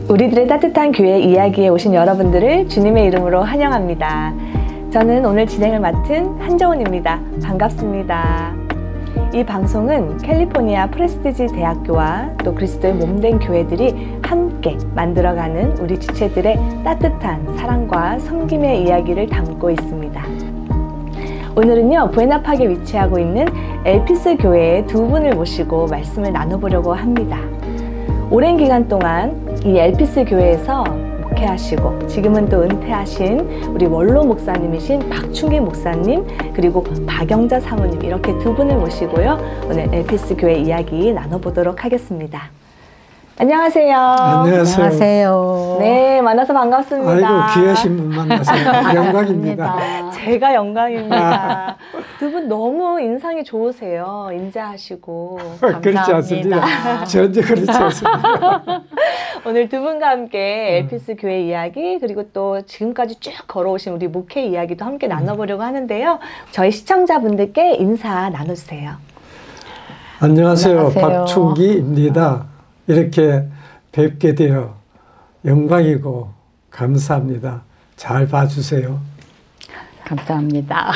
우리들의 따뜻한 교회 이야기에 오신 여러분들을 주님의 이름으로 환영합니다. 저는 오늘 진행을 맡은 한정은입니다. 반갑습니다. 이 방송은 캘리포니아 프레스티지 대학교와 또 그리스도의 몸된 교회들이 함께 만들어가는 우리 지체들의 따뜻한 사랑과 섬김의 이야기를 담고 있습니다. 오늘은요, 부에나팍에 위치하고 있는 엘피스 교회의 두 분을 모시고 말씀을 나눠보려고 합니다. 오랜 기간 동안 이 엘피스 교회에서 목회하시고 지금은 또 은퇴하신 우리 원로 목사님이신 박충기 목사님, 그리고 박영자 사모님, 이렇게 두 분을 모시고요, 오늘 엘피스 교회 이야기 나눠보도록 하겠습니다. 안녕하세요. 안녕하세요. 네, 만나서 반갑습니다. 아이고, 귀하신 분 만나서 영광입니다. 제가 영광입니다. 두 분 너무 인상이 좋으세요. 인자하시고. 그렇지 않습니다. 전혀 그렇지 않습니다. 오늘 두 분과 함께 엘피스 교회 이야기, 그리고 또 지금까지 쭉 걸어오신 우리 목회 이야기도 함께 나눠보려고 하는데요. 저희 시청자분들께 인사 나눠주세요. 안녕하세요. 박충기입니다. 이렇게 뵙게 되어 영광이고 감사합니다. 잘 봐주세요. 감사합니다.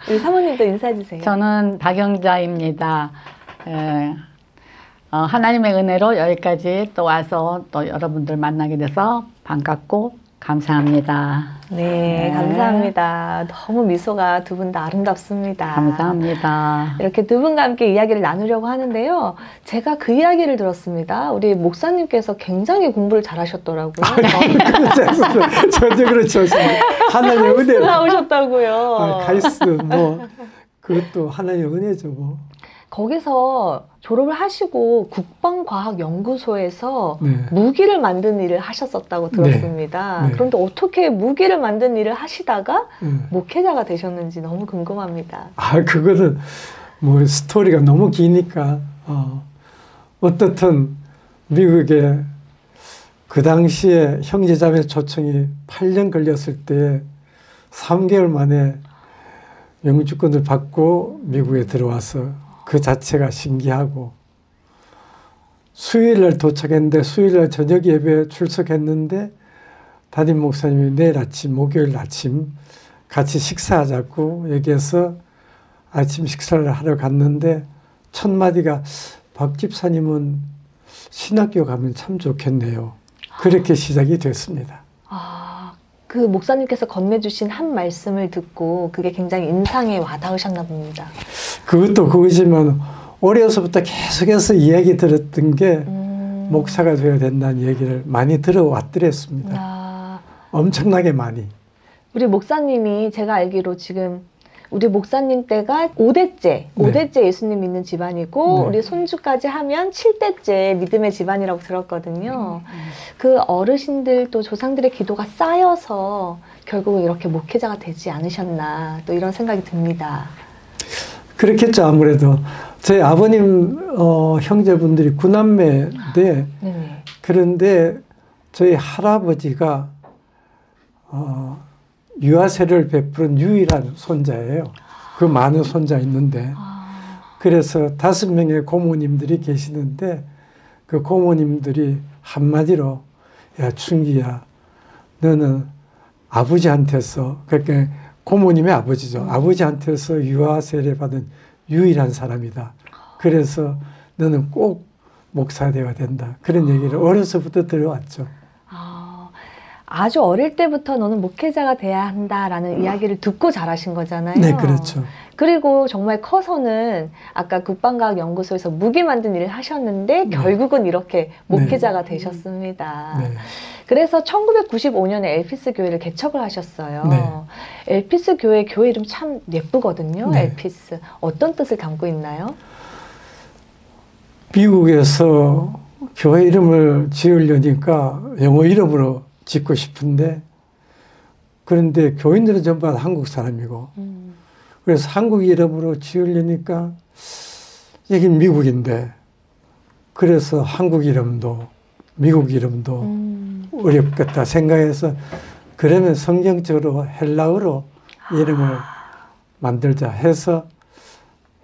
우리 사모님도 인사해 주세요. 저는 박영자입니다. 하나님의 은혜로 여기까지 또 와서 또 여러분들 만나게 돼서 반갑고 감사합니다. 네, 감사합니다. 너무 미소가 두 분 다 아름답습니다. 감사합니다. 이렇게 두 분과 함께 이야기를 나누려고 하는데요. 제가 그 이야기를 들었습니다. 우리 목사님께서 굉장히 공부를 잘하셨더라고요. 전혀 그렇지 않습니다. 하나님의 은혜. 나오셨다고요. 카이스트 그것도 하나님의 은혜죠 뭐. 거기서 졸업을 하시고 국방과학연구소에서 네. 무기를 만드는 일을 하셨었다고 들었습니다. 네. 그런데 어떻게 무기를 만드는 일을 하시다가 목회자가 되셨는지 너무 궁금합니다. 그거는 뭐 스토리가 너무 기니까 어떻든 미국에 그 당시에 형제자매 초청이 8년 걸렸을 때 3개월 만에 영주권을 받고 미국에 들어와서 그 자체가 신기하고, 수요일날 도착했는데 수요일날 저녁 예배에 출석했는데 담임 목사님이 내일 아침, 목요일 아침 같이 식사하자고 얘기해서 아침 식사를 하러 갔는데 첫 마디가 박 집사님은 신학교 가면 참 좋겠네요. 그렇게 시작이 됐습니다. 그 목사님께서 건네주신 한 말씀을 듣고 그게 굉장히 인상에 와닿으셨나 봅니다. 그것도 그거지만 어려서부터 계속해서 이야기 들었던 게 목사가 되어야 된다는 얘기를 많이 들어왔더랬습니다. 엄청나게 많이. 우리 목사님이 제가 알기로 지금 우리 목사님 때가 5대째 예수님 믿는 집안이고, 우리 손주까지 하면 7대째 믿음의 집안이라고 들었거든요. 그 어르신들 또 조상들의 기도가 쌓여서 결국 이렇게 목회자가 되지 않으셨나, 또 이런 생각이 듭니다. 그렇겠죠. 아무래도 저희 아버님 형제분들이 9남매인데 그런데 저희 할아버지가 유아세를 베푸는 유일한 손자예요. 그 많은 손자 있는데. 그래서 5명의 고모님들이 계시는데 그 고모님들이 한마디로, 야 충기야, 너는 아버지한테서, 그러니까 고모님의 아버지죠. 아버지한테서 유아세례 받은 유일한 사람이다. 그래서 너는 꼭 목사 되어야 된다. 그런 얘기를 어려서부터 들어왔죠. 아주 어릴 때부터 너는 목회자가 돼야 한다라는 이야기를 듣고 자라신 거잖아요. 네, 그렇죠. 그리고 정말 커서는 아까 국방과학연구소에서 무기 만든 일을 하셨는데 결국은 이렇게 목회자가 되셨습니다. 그래서 1995년에 엘피스 교회를 개척을 하셨어요. 엘피스 교회 이름 참 예쁘거든요. 엘피스. 어떤 뜻을 담고 있나요? 미국에서 교회 이름을 지으려니까 영어 이름으로 짓고 싶은데, 그런데 교인들은 전부 다 한국 사람이고, 그래서 한국 이름으로 지으려니까 여긴 미국인데, 그래서 한국 이름도 미국 이름도 어렵겠다 생각해서, 그러면 성경적으로 헬라어로 이름을 만들자 해서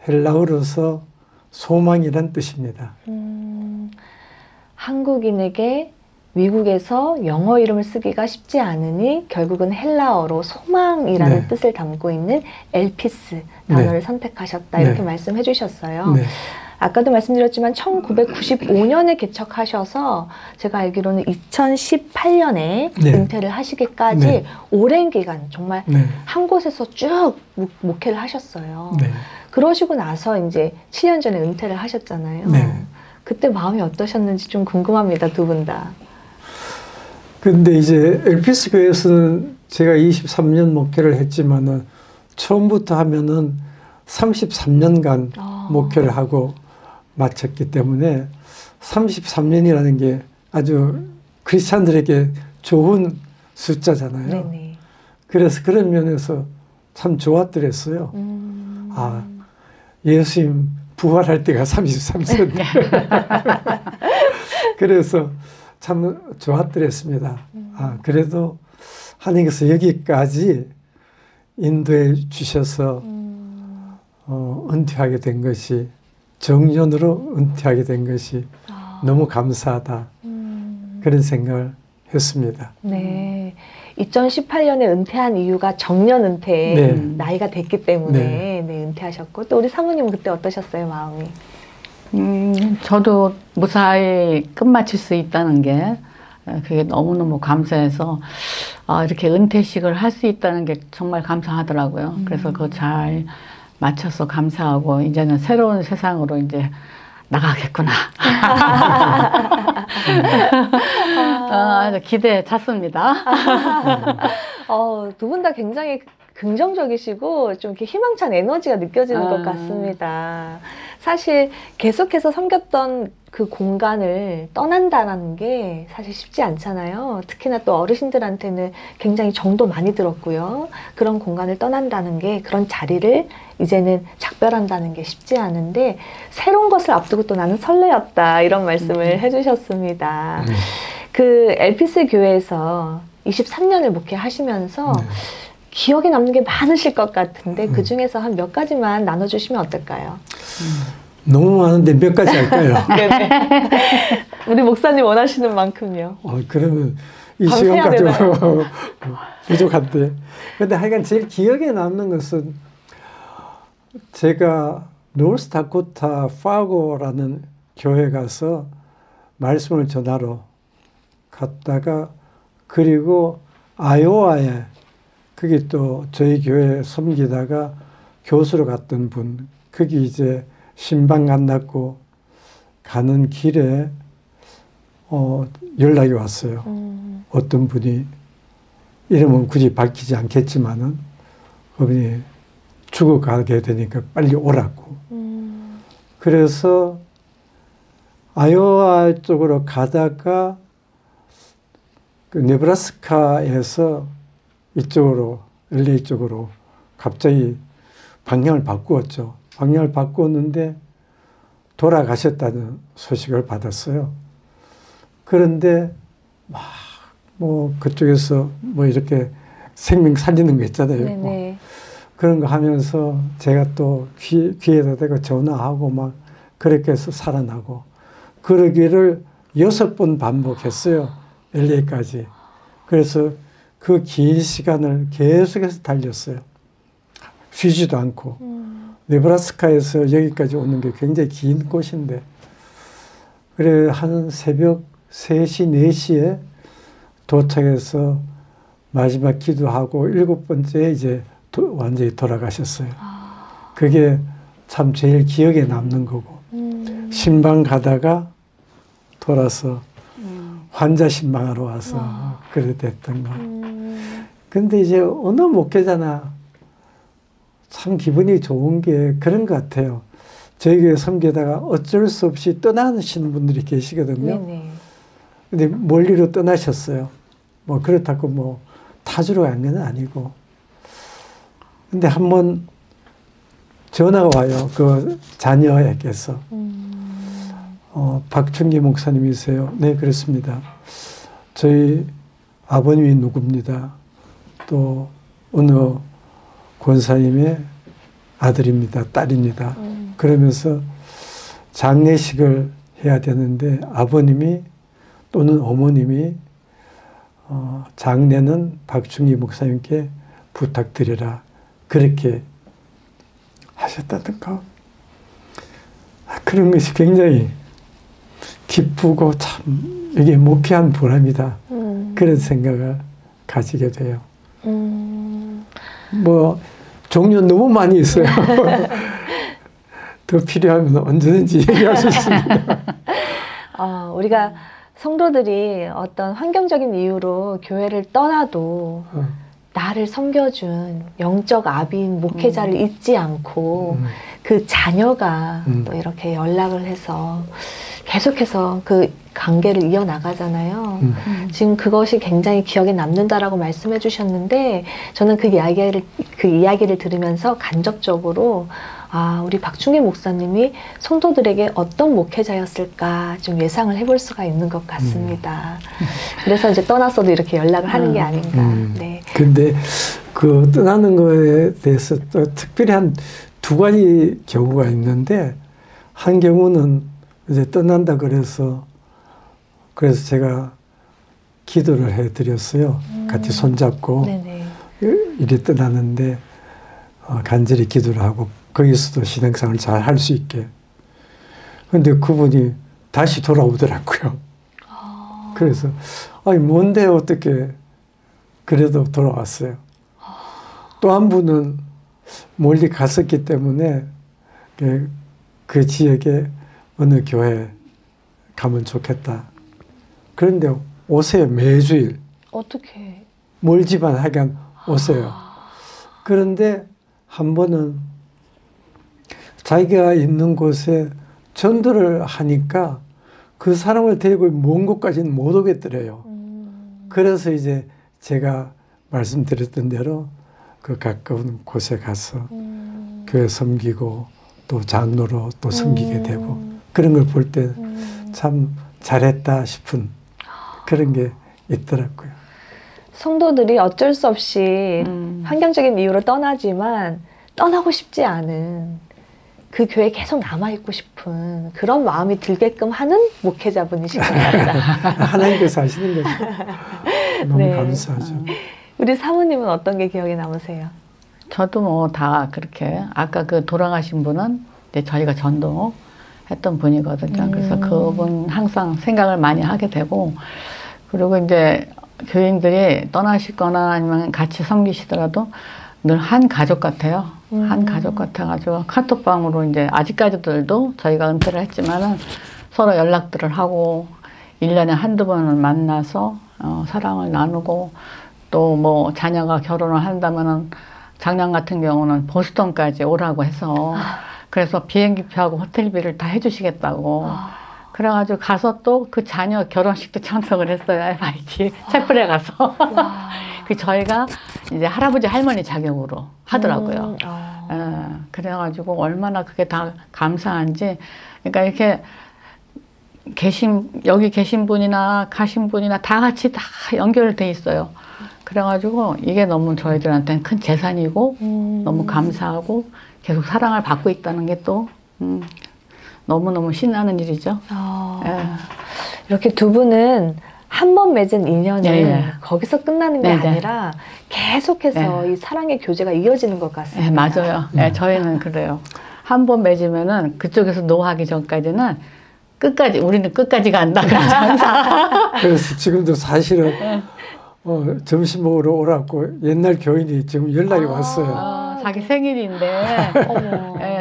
헬라어로서 소망이란 뜻입니다. 한국인에게 미국에서 영어 이름을 쓰기가 쉽지 않으니 결국은 헬라어로 소망이라는 네. 뜻을 담고 있는 엘피스 단어를 네. 선택하셨다. 이렇게 네. 말씀해 주셨어요. 네. 아까도 말씀드렸지만 1995년에 개척하셔서 제가 알기로는 2018년에 네. 은퇴를 하시기까지 네. 오랜 기간 정말 네. 한 곳에서 쭉 목회를 하셨어요. 네. 그러시고 나서 이제 7년 전에 은퇴를 하셨잖아요. 네. 그때 마음이 어떠셨는지 좀 궁금합니다, 두 분 다. 근데 이제 엘피스 교회에서는 제가 23년 목회를 했지만은 처음부터 하면은 33년간 목회를 하고 마쳤기 때문에 33년이라는 게 아주 크리스찬들에게 좋은 숫자잖아요. 네네. 그래서 그런 면에서 참 좋았더랬어요. 아, 예수님 부활할 때가 33세인데. 그래서 참 좋았더랬습니다. 아, 그래도 하나님께서 여기까지 인도해 주셔서 은퇴하게 된 것이, 정년으로 은퇴하게 된 것이 너무 감사하다. 그런 생각을 했습니다. 네. 2018년에 은퇴한 이유가 정년 은퇴, 네. 나이가 됐기 때문에 네. 네, 은퇴하셨고, 또 우리 사모님은 그때 어떠셨어요, 마음이? 저도 무사히 끝마칠 수 있다는 게 그게 너무너무 감사해서 이렇게 은퇴식을 할 수 있다는 게 정말 감사하더라고요. 그래서 그거 잘 마쳐서 감사하고 이제는 새로운 세상으로 이제 나가겠구나. 기대에 찼습니다. 두 분 다 굉장히 긍정적이시고 좀 이렇게 희망찬 에너지가 느껴지는 것 같습니다. 사실 계속해서 섬겼던 그 공간을 떠난다는 게 사실 쉽지 않잖아요. 특히나 또 어르신들한테는 굉장히 정도 많이 들었고요. 그런 공간을 떠난다는 게, 그런 자리를 이제는 작별한다는 게 쉽지 않은데, 새로운 것을 앞두고 또 나는 설레었다, 이런 말씀을 해주셨습니다. 그 엘피스 교회에서 23년을 목회하시면서 기억에 남는 게 많으실 것 같은데 그 중에서 한 몇 가지만 나눠주시면 어떨까요? 너무 많은데 몇 가지 할까요? 네네. 우리 목사님 원하시는 만큼요. 그러면 이 밤새야 시간 가지고 부족한데. 근데 하여간 제일 기억에 남는 것은, 제가 노스다코타 파고라는 교회 가서 말씀을 전하러 갔다가, 그리고 아이오와에, 거기 또 저희 교회 섬기다가 교수로 갔던 분, 거기 이제 신방 간다고 가는 길에 연락이 왔어요. 어떤 분이, 이름은 굳이 밝히지 않겠지만은, 그분이 죽어가게 되니까 빨리 오라고. 그래서 아이오와 쪽으로 가다가 그 네브라스카에서 이쪽으로, LA 쪽으로 갑자기 방향을 바꾸었죠. 방향을 바꾸었는데 돌아가셨다는 소식을 받았어요. 그런데 뭐 그쪽에서 뭐 이렇게 생명 살리는 거 있잖아요. 뭐 그런 거 하면서 제가 또 귀에다 대고 전화하고 막 그렇게 해서 살아나고, 그러기를 6번 반복했어요. LA까지. 그래서 그 긴 시간을 계속해서 달렸어요. 쉬지도 않고. 네브라스카에서 여기까지 오는 게 굉장히 긴 곳인데, 그래 한 새벽 3시, 4시에 도착해서 마지막 기도하고 7번째 이제 완전히 돌아가셨어요. 그게 참 제일 기억에 남는 거고, 신방 가다가 돌아서 환자 신방하러 와서 그래 됐던 거. 근데 이제 어느 목회자나 참 기분이 좋은 게 그런 것 같아요. 저희 교회 섬기다가 어쩔 수 없이 떠나시는 분들이 계시거든요. 네네. 근데 멀리로 떠나셨어요. 뭐 그렇다고 뭐 타주러 간 건 아니고. 근데 한번 전화가 와요. 그 자녀에게서. 박춘기 목사님이세요? 네, 그렇습니다. 저희 아버님이 누굽니다. 또 어느 권사님의 아들입니다. 딸입니다. 그러면서 장례식을 해야 되는데 아버님이 또는 어머님이 장례는 박충기 목사님께 부탁드리라 그렇게 하셨다든가 그런 것이 굉장히 기쁘고 참 이게 목회한 보람이다 그런 생각을 가지게 돼요. 뭐 종류 너무 많이 있어요. 더 필요하면 언제든지 얘기할 수 있습니다. 우리가 성도들이 어떤 환경적인 이유로 교회를 떠나도 나를 섬겨준 영적 아비인 목회자를 잊지 않고 그 자녀가 또 이렇게 연락을 해서 계속해서 그 관계를 이어나가잖아요. 지금 그것이 굉장히 기억에 남는다라고 말씀해 주셨는데 저는 그 이야기를 들으면서 간접적으로 우리 박충기 목사님이 성도들에게 어떤 목회자였을까 좀 예상을 해볼 수가 있는 것 같습니다. 그래서 이제 떠났어도 이렇게 연락을 하는 게 아닌가. 네. 근데 그 떠나는 거에 대해서 또 특별히 한 두 가지 경우가 있는데 한 경우는 이제 떠난다 그래서 제가 기도를 해드렸어요. 같이 손잡고 이리 떠나는데 간절히 기도를 하고 거기서도 신앙생활을 잘 할 수 있게. 근데 그분이 다시 돌아오더라고요. 그래서 아니 뭔데 어떻게 그래도 돌아왔어요. 또 한 분은 멀리 갔었기 때문에 그 지역에 어느 교회 가면 좋겠다. 그런데 오세요. 매주일. 어떻게? 멀지만 하여간 오세요. 그런데 한 번은 자기가 있는 곳에 전도를 하니까 그 사람을 데리고 먼 곳까지는 못 오겠더래요. 그래서 이제 제가 말씀드렸던 대로 그 가까운 곳에 가서 교회 섬기고 또 장로로 또 섬기게 되고 그런 걸 볼 때 참 잘했다 싶은 그런 게 있더라고요. 성도들이 어쩔 수 없이 환경적인 이유로 떠나지만 떠나고 싶지 않은 그 교회에 계속 남아있고 싶은 그런 마음이 들게끔 하는 목회자분이신 것 같다. 하나님께서 하시는 거죠. 너무 감사하죠. 우리 사모님은 어떤 게 기억에 남으세요? 저도 뭐 다 그렇게 아까 그 돌아가신 분은 이제 저희가 전도했던 분이거든요. 그래서 그분 항상 생각을 많이 하게 되고 그리고 이제 교인들이 떠나시거나 아니면 같이 섬기시더라도 늘 한 가족 같아요. 한 가족 같아가지고 카톡방으로 이제 아직까지들도 저희가 은퇴를 했지만은 서로 연락들을 하고 1년에 한두 번을 만나서 사랑을 나누고 또 뭐 자녀가 결혼을 한다면은 작년 같은 경우는 보스턴까지 오라고 해서 그래서 비행기표하고 호텔비를 다 해주시겠다고 그래가지고 가서 또 그 자녀 결혼식도 참석을 했어요. MIT 채플에 가서 그 저희가 이제 할아버지 할머니 자격으로 하더라고요. 그래가지고 얼마나 그게 다 감사한지 그러니까 이렇게 여기 계신 분이나 가신 분이나 다 같이 다 연결돼 있어요. 그래가지고 이게 너무 저희들한테는 큰 재산이고 너무 감사하고 계속 사랑을 받고 있다는 게 또 너무너무 신나는 일이죠. 이렇게 두 분은 한 번 맺은 인연을 거기서 끝나는 게 아니라 계속해서 이 사랑의 교제가 이어지는 것 같습니다. 맞아요. 저희는 그래요. 한 번 맺으면은 그쪽에서 노하기 전까지는 끝까지 우리는 끝까지 간다. 그래서 지금도 사실은 점심 먹으러 오라고 옛날 교인이 지금 연락이 왔어요. 자기 생일인데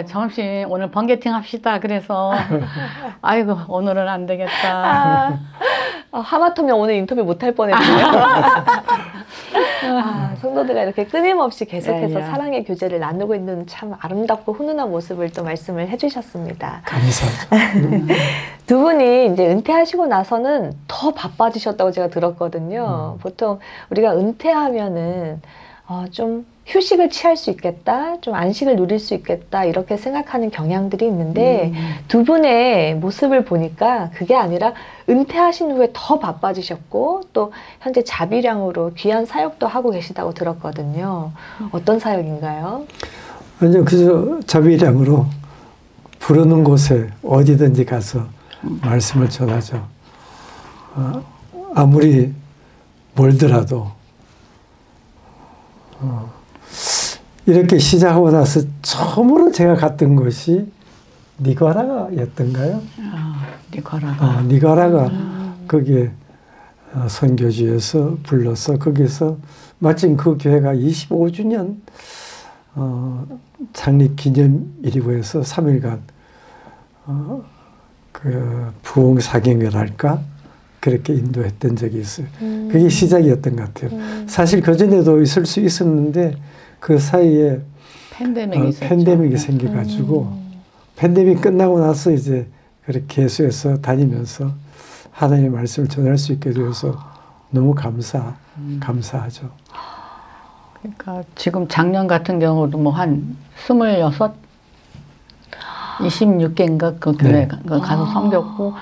점심 오늘 번개팅 합시다. 그래서 아이고 오늘은 안 되겠다. 하마터면 오늘 인터뷰 못할 뻔했네요. 성도들과 이렇게 끊임없이 계속해서 사랑의 교제를 나누고 있는 참 아름답고 훈훈한 모습을 또 말씀을 해주셨습니다. 감사하죠. 두 분이 이제 은퇴하시고 나서는 더 바빠지셨다고 제가 들었거든요. 보통 우리가 은퇴하면은 좀 휴식을 취할 수 있겠다, 좀 안식을 누릴 수 있겠다 이렇게 생각하는 경향들이 있는데 두 분의 모습을 보니까 그게 아니라 은퇴하신 후에 더 바빠지셨고 또 현재 자비량으로 귀한 사역도 하고 계시다고 들었거든요. 어떤 사역인가요? 아니요, 그저 자비량으로 부르는 곳에 어디든지 가서 말씀을 전하죠. 아무리 멀더라도 이렇게 시작하고 나서 처음으로 제가 갔던 곳이 니과라였던가요? 니과라가. 니과라가 거기에 선교지에서 불러서 거기서 마침 그 교회가 25주년 창립 기념일이고 해서 3일간 그 부흥 사경회랄까 그렇게 인도했던 적이 있어요. 그게 시작이었던 것 같아요. 사실 그 전에도 있을 수 있었는데 그 사이에 팬데믹이 생겨가지고 팬데믹 끝나고 나서 이제 그렇게 개수해서 다니면서 하나님의 말씀을 전할 수 있게 되어서 너무 감사하죠. 그러니까 지금 작년 같은 경우도 뭐 한 26, 26개인가 그 교회 가서 섬겼고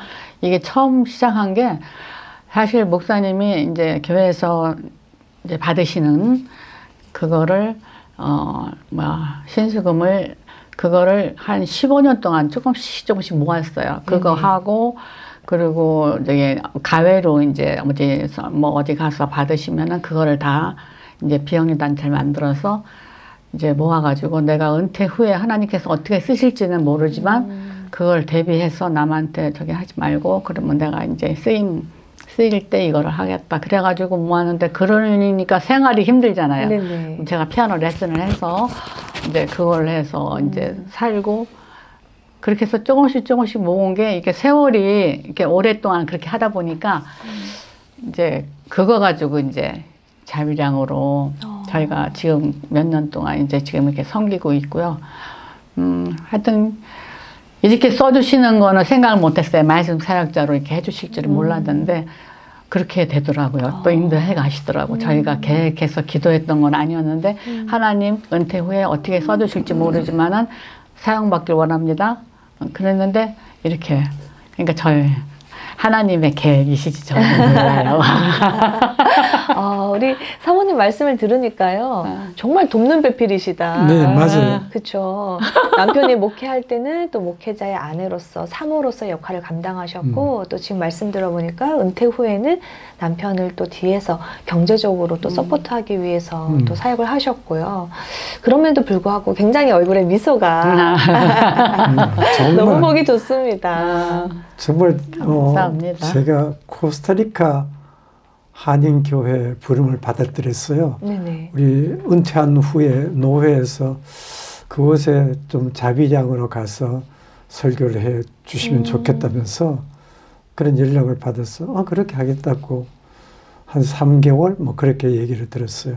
이게 처음 시작한 게 사실 목사님이 이제 교회에서 이제 받으시는 그거를 신수금을 그거를 한 15년 동안 조금씩 모았어요. 그거 하고 그리고 저기 가외로 이제 어디 가서 받으시면은 그거를 다 이제 비영리 단체를 만들어서 이제 모아가지고 내가 은퇴 후에 하나님께서 어떻게 쓰실지는 모르지만 그걸 대비해서 남한테 저기 하지 말고 그러면 내가 이제 쓰일 때 이거를 하겠다. 그래가지고 모았는데 그러니까 생활이 힘들잖아요. 네네. 제가 피아노 레슨을 해서 이제 그걸 해서 이제 살고 그렇게 해서 조금씩 모은 게 이게 세월이 이렇게 오랫동안 그렇게 하다 보니까 이제 그거 가지고 이제 자비량으로 저희가 지금 몇 년 동안 이제 지금 이렇게 섬기고 있고요. 하여튼 이렇게 써주시는 거는 생각을 못했어요. 말씀 사역자로 이렇게 해주실 줄은 몰랐는데 그렇게 되더라고요. 또 인도해 가시더라고. 저희가 계획해서 기도했던 건 아니었는데 하나님 은퇴 후에 어떻게 써주실지 모르지만은 사용받길 원합니다. 그랬는데 이렇게 그러니까 저희 하나님의 계획이시지 저는 몰라요. 우리 사모님 말씀을 들으니까요. 정말 돕는 배필이시다. 네, 맞아요. 그렇죠. 남편이 목회할 때는 또 목회자의 아내로서 사모로서 역할을 감당하셨고 또 지금 말씀 들어보니까 은퇴 후에는 남편을 또 뒤에서 경제적으로 또 서포트하기 위해서 또 사역을 하셨고요. 그럼에도 불구하고 굉장히 얼굴에 미소가 너무 보기 좋습니다. 정말 감사합니다. 제가 코스타리카 한인교회 부름을 받았더랬어요. 네네. 우리 은퇴한 후에 노회에서 그곳에 좀 자비량으로 가서 설교를 해 주시면 좋겠다면서 그런 연락을 받아서 그렇게 하겠다고 한 3개월 뭐 그렇게 얘기를 들었어요.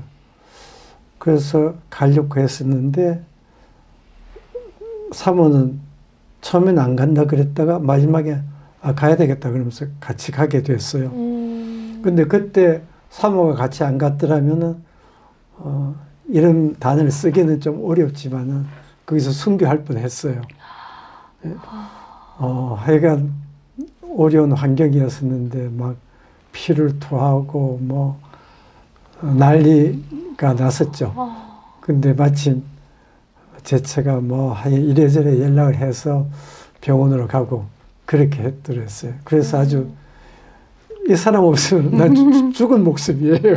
그래서 가려고 했었는데 사모는 처음엔 안 간다 그랬다가 마지막에 가야 되겠다 그러면서 같이 가게 됐어요. 근데 그때 사모가 같이 안 갔더라면은 이런 단어를 쓰기는 좀 어렵지만은 거기서 순교할 뻔했어요. 하여간 어려운 환경이었었는데 막 피를 토하고 뭐 난리가 났었죠. 근데 마침 제체가 뭐 이래저래 연락을 해서 병원으로 가고 그렇게 했더랬어요. 그래서 아주 이 사람 없으면 난 죽은 목숨이에요.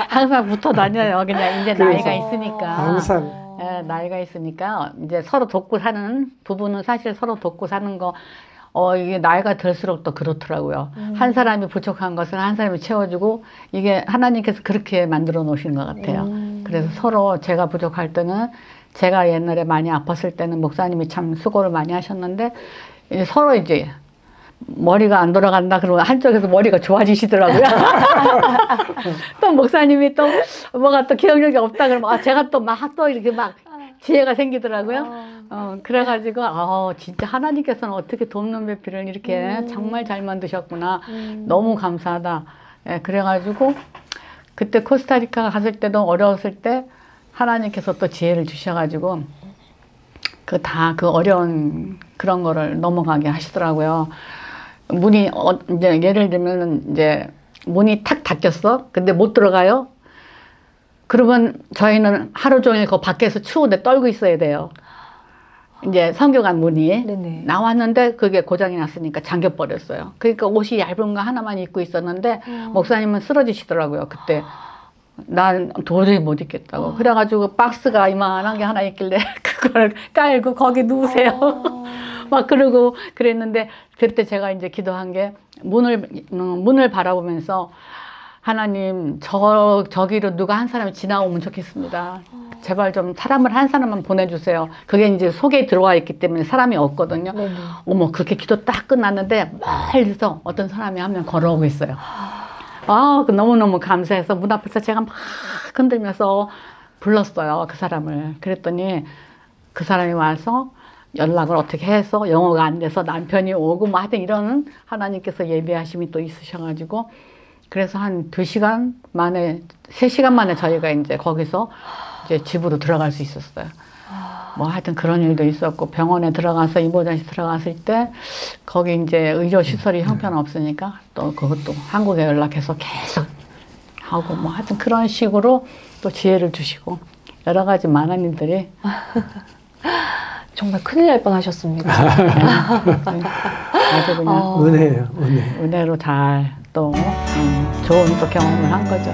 항상 붙어 다녀요. 그냥 이제 나이가 있으니까. 항상. 나이가 있으니까 이제 서로 돕고 사는 부부는 사실 서로 돕고 사는 거 이게 나이가 들수록 또 그렇더라고요. 한 사람이 부족한 것을 한 사람이 채워주고 이게 하나님께서 그렇게 만들어 놓으신 것 같아요. 그래서 서로 제가 부족할 때는 제가 옛날에 많이 아팠을 때는 목사님이 참 수고를 많이 하셨는데 서로 이제 머리가 안 돌아간다 그러면 한쪽에서 머리가 좋아지시더라고요. 또 목사님이 또 뭐가 또 기억력이 없다 그러면 제가 또 막 또 이렇게 막 지혜가 생기더라고요. 그래가지고 진짜 하나님께서는 어떻게 돕는 배필을 이렇게 정말 잘 만드셨구나. 너무 감사하다. 그래가지고 그때 코스타리카 갔을 때도 어려웠을 때 하나님께서 또 지혜를 주셔가지고 그 어려운 그런 거를 넘어가게 하시더라고요. 문이 이제 예를 들면 이제 문이 탁 닫혔어. 근데 못 들어가요. 그러면 저희는 하루 종일 그 밖에서 추운데 떨고 있어야 돼요. 이제 성교관 문이 네네. 나왔는데 그게 고장이 났으니까 잠겨버렸어요. 그러니까 옷이 얇은 거 하나만 입고 있었는데 목사님은 쓰러지시더라고요. 그때 난 도저히 못 입겠다고. 그래가지고 박스가 이만한 게 하나 있길래 그걸 깔고 거기 누우세요. 막 그러고 그랬는데 그때 제가 이제 기도한 게 문을 바라보면서 하나님 저기로 누가 한 사람이 지나오면 좋겠습니다. 제발 좀 사람을 한 사람만 보내주세요. 그게 이제 속에 들어와 있기 때문에 사람이 없거든요. 네네. 어머 그렇게 기도 딱 끝났는데 멀리서 어떤 사람이 한 명 걸어오고 있어요. 아, 너무너무 감사해서 문 앞에서 제가 막 흔들면서 불렀어요. 그 사람을. 그랬더니 그 사람이 와서 연락을 어떻게 해서 영어가 안 돼서 남편이 오고 뭐 하여튼 이런 하나님께서 예배하심이 또 있으셔가지고 그래서 한 2시간 만에 3시간 만에 저희가 이제 거기서 이제 집으로 들어갈 수 있었어요. 뭐 하여튼 그런 일도 있었고 병원에 들어가서 이모전시 들어갔을 때 거기 이제 의료 시설이 형편없으니까 또 그것도 한국에 연락해서 계속 하고 뭐 하여튼 그런 식으로 또 지혜를 주시고 여러 가지 많은 일들이 정말 큰일 날 뻔하셨습니다. 아주 그냥 은혜예요, 은혜. 은혜로 잘 또 좋은 또 경험을 한 거죠.